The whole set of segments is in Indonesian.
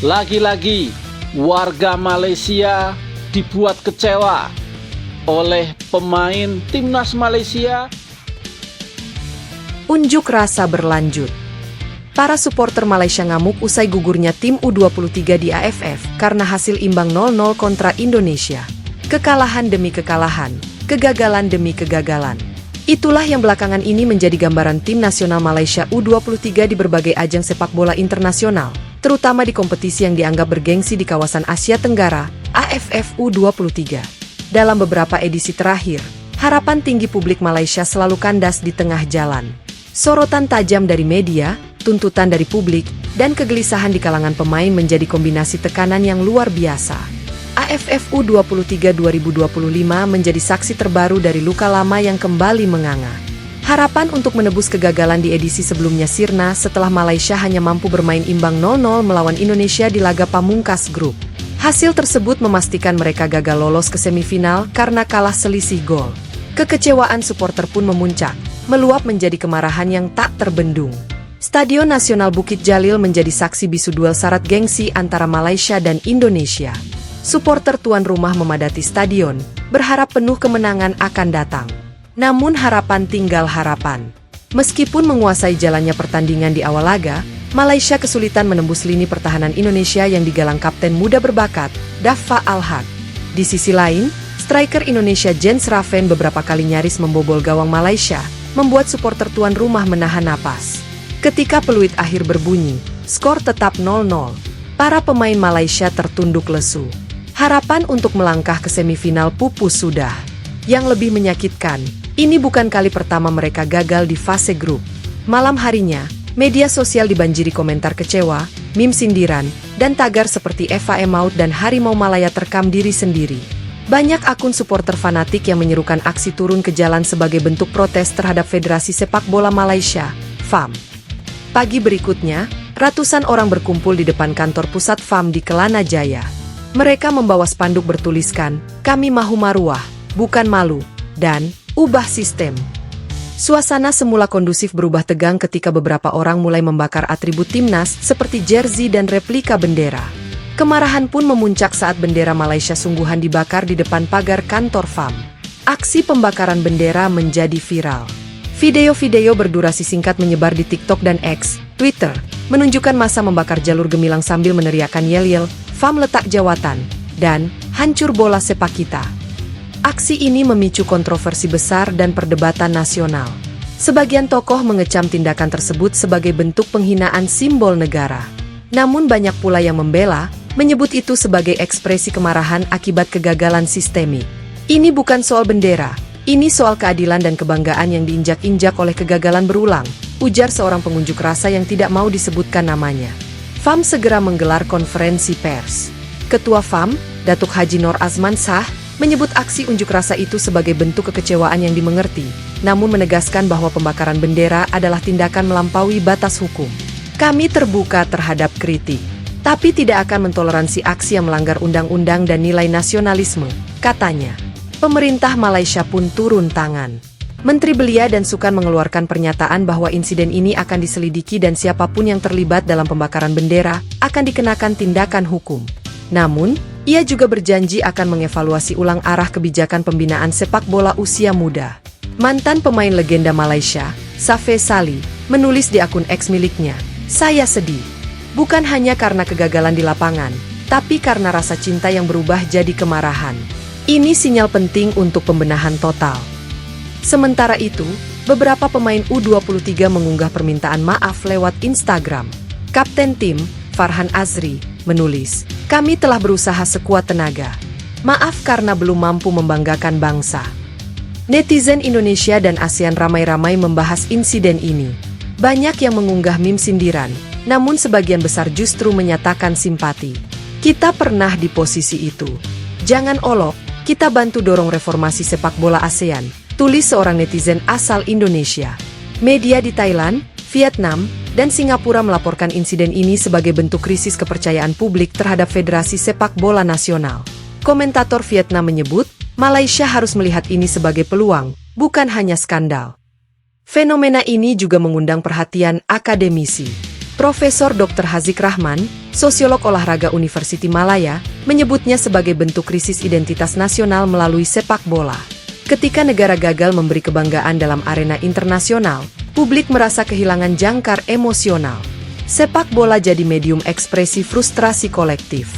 Lagi-lagi warga Malaysia dibuat kecewa oleh pemain timnas Malaysia. Unjuk rasa berlanjut. Para supporter Malaysia ngamuk usai gugurnya tim U23 di AFF karena hasil imbang 0-0 kontra Indonesia. Kekalahan demi kekalahan, kegagalan demi kegagalan. Itulah yang belakangan ini menjadi gambaran tim nasional Malaysia U23 di berbagai ajang sepak bola internasional, terutama di kompetisi yang dianggap bergengsi di kawasan Asia Tenggara, AFF U23. Dalam beberapa edisi terakhir, harapan tinggi publik Malaysia selalu kandas di tengah jalan. Sorotan tajam dari media, tuntutan dari publik, dan kegelisahan di kalangan pemain menjadi kombinasi tekanan yang luar biasa. AFF U23 2025 menjadi saksi terbaru dari luka lama yang kembali menganga. Harapan untuk menebus kegagalan di edisi sebelumnya sirna setelah Malaysia hanya mampu bermain imbang 0-0 melawan Indonesia di laga pamungkas grup. Hasil tersebut memastikan mereka gagal lolos ke semifinal karena kalah selisih gol. Kekecewaan supporter pun memuncak, meluap menjadi kemarahan yang tak terbendung. Stadion Nasional Bukit Jalil menjadi saksi bisu duel syarat gengsi antara Malaysia dan Indonesia. Supporter tuan rumah memadati stadion, berharap penuh kemenangan akan datang. Namun harapan tinggal harapan. Meskipun menguasai jalannya pertandingan di awal laga, Malaysia kesulitan menembus lini pertahanan Indonesia yang digalang kapten muda berbakat, Daffa Al-Haq. Di sisi lain, striker Indonesia Jens Raven beberapa kali nyaris membobol gawang Malaysia, membuat supporter tuan rumah menahan napas. Ketika peluit akhir berbunyi, skor tetap 0-0. Para pemain Malaysia tertunduk lesu. Harapan untuk melangkah ke semifinal pupus sudah. Yang lebih menyakitkan, ini bukan kali pertama mereka gagal di fase grup. Malam harinya, media sosial dibanjiri komentar kecewa, meme sindiran, dan tagar seperti Eva Emaut dan Harimau Malaya terkam diri sendiri. Banyak akun supporter fanatik yang menyerukan aksi turun ke jalan sebagai bentuk protes terhadap Federasi Sepak Bola Malaysia, FAM. Pagi berikutnya, ratusan orang berkumpul di depan kantor pusat FAM di Kelana Jaya. Mereka membawa spanduk bertuliskan, "Kami mahu maruah, bukan malu," dan "Ubah sistem." Suasana semula kondusif berubah tegang ketika beberapa orang mulai membakar atribut timnas seperti jersey dan replika bendera. Kemarahan pun memuncak saat bendera Malaysia sungguhan dibakar di depan pagar kantor FAM. Aksi pembakaran bendera menjadi viral. Video-video berdurasi singkat menyebar di TikTok dan X, Twitter, menunjukkan massa membakar jalur gemilang sambil meneriakkan yel-yel, "FAM letak jawatan," dan "Hancur bola sepak kita." Aksi ini memicu kontroversi besar dan perdebatan nasional. Sebagian tokoh mengecam tindakan tersebut sebagai bentuk penghinaan simbol negara. Namun banyak pula yang membela, menyebut itu sebagai ekspresi kemarahan akibat kegagalan sistemik. Ini bukan soal bendera, ini soal keadilan dan kebanggaan yang diinjak-injak oleh kegagalan berulang, ujar seorang pengunjuk rasa yang tidak mau disebutkan namanya. FAM segera menggelar konferensi pers. Ketua FAM, Datuk Haji Nor Azman Shah, menyebut aksi unjuk rasa itu sebagai bentuk kekecewaan yang dimengerti, namun menegaskan bahwa pembakaran bendera adalah tindakan melampaui batas hukum. "Kami terbuka terhadap kritik, tapi tidak akan mentoleransi aksi yang melanggar undang-undang dan nilai nasionalisme," katanya. Pemerintah Malaysia pun turun tangan. Menteri Belia dan Sukan mengeluarkan pernyataan bahwa insiden ini akan diselidiki dan siapapun yang terlibat dalam pembakaran bendera akan dikenakan tindakan hukum. Namun, ia juga berjanji akan mengevaluasi ulang arah kebijakan pembinaan sepak bola usia muda. Mantan pemain legenda Malaysia, Safe Sali, menulis di akun X miliknya, "Saya sedih. Bukan hanya karena kegagalan di lapangan, tapi karena rasa cinta yang berubah jadi kemarahan. Ini sinyal penting untuk pembenahan total." Sementara itu, beberapa pemain U23 mengunggah permintaan maaf lewat Instagram. Kapten tim, Farhan Azri, menulis, "Kami telah berusaha sekuat tenaga. Maaf karena belum mampu membanggakan bangsa." Netizen Indonesia dan ASEAN ramai-ramai membahas insiden ini. Banyak yang mengunggah meme sindiran, namun sebagian besar justru menyatakan simpati. "Kita pernah di posisi itu. Jangan olok, kita bantu dorong reformasi sepak bola ASEAN," tulis seorang netizen asal Indonesia. Media di Thailand, Vietnam, dan Singapura melaporkan insiden ini sebagai bentuk krisis kepercayaan publik terhadap Federasi Sepak Bola Nasional. Komentator Vietnam menyebut, Malaysia harus melihat ini sebagai peluang, bukan hanya skandal. Fenomena ini juga mengundang perhatian akademisi. Profesor Dr. Hazik Rahman, sosiolog olahraga Universiti Malaya, menyebutnya sebagai bentuk krisis identitas nasional melalui sepak bola. Ketika negara gagal memberi kebanggaan dalam arena internasional, publik merasa kehilangan jangkar emosional. Sepak bola jadi medium ekspresi frustrasi kolektif.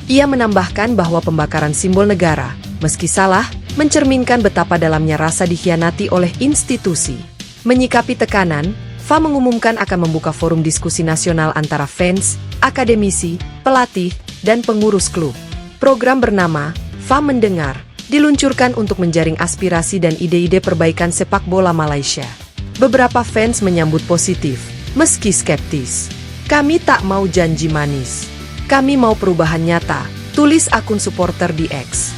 Ia menambahkan bahwa pembakaran simbol negara, meski salah, mencerminkan betapa dalamnya rasa dikhianati oleh institusi. Menyikapi tekanan, FA mengumumkan akan membuka forum diskusi nasional antara fans, akademisi, pelatih, dan pengurus klub. Program bernama FA Mendengar diluncurkan untuk menjaring aspirasi dan ide-ide perbaikan sepak bola Malaysia. Beberapa fans menyambut positif, meski skeptis. "Kami tak mau janji manis. Kami mau perubahan nyata," tulis akun supporter di X.